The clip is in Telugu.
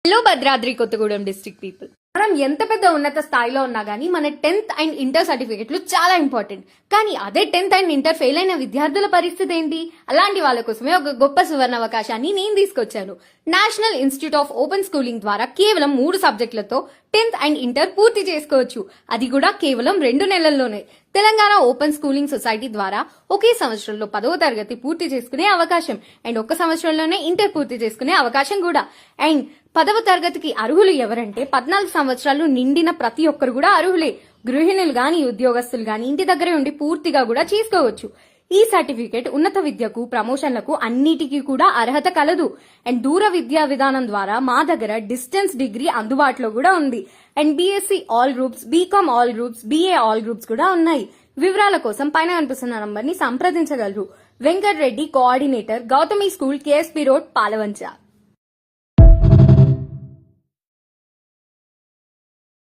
Hello Bhadradri Kothagudem district people, మనం ఎంత పెద్ద ఉన్నత స్థాయిలో ఉన్నా గానీ మన 10th అండ్ ఇంటర్ సర్టిఫికెట్లు చాలా ఇంపార్టెంట్. కానీ అదే 10th అండ్ ఇంటర్ ఫెయిల్ అయిన విద్యార్థుల పరిస్థితి ఏంటి? అలాంటి వాళ్ళ కోసమే ఒక గొప్ప సువర్ణ అవకాశాన్ని నేను తీసుకొచ్చాను. National institute of open schooling ద్వారా కేవలం 3 సబ్జెక్టులతో 10th అండ్ ఇంటర్ పూర్తి చేసుకోవచ్చు. అది కూడా కేవలం 2 నెలల్లోనే. తెలంగాణ ఓపెన్ స్కూలింగ్ సొసైటీ ద్వారా ఒకే సంవత్సరంలో 10వ తరగతి పూర్తి చేసుకునే అవకాశం అండ్ 1 సంవత్సరంలోనే ఇంటర్ పూర్తి చేసుకునే అవకాశం కూడా. అండ్ 10వ తరగతికి అర్హులు ఎవరంటే 14 సంవత్సరాలు నిండిన ప్రతి ఒక్కరు కూడా అర్హులే. గృహిణులు గాని ఉద్యోగస్తులు గాని ఇంటి దగ్గరే ఉండి పూర్తిగా కూడా చేసుకోవచ్చు. ఈ సర్టిఫికేట్ ఉన్నత విద్యకు, ప్రమోషన్లకు అన్నిటికీ కూడా అర్హత కలదు. అండ్ దూర విద్యా విధానం ద్వారా మా దగ్గర డిస్టెన్స్ డిగ్రీ అందుబాటులో కూడా ఉంది. And BSc all groups, BCom all groups, BA all groups కూడా ఉన్నాయి. వివరాల కోసం పైన కనిపిస్తున్న నంబర్ ని సంప్రదించగలరు. Venkat Reddy, coordinator, Gautami school, KSP road, Palvancha.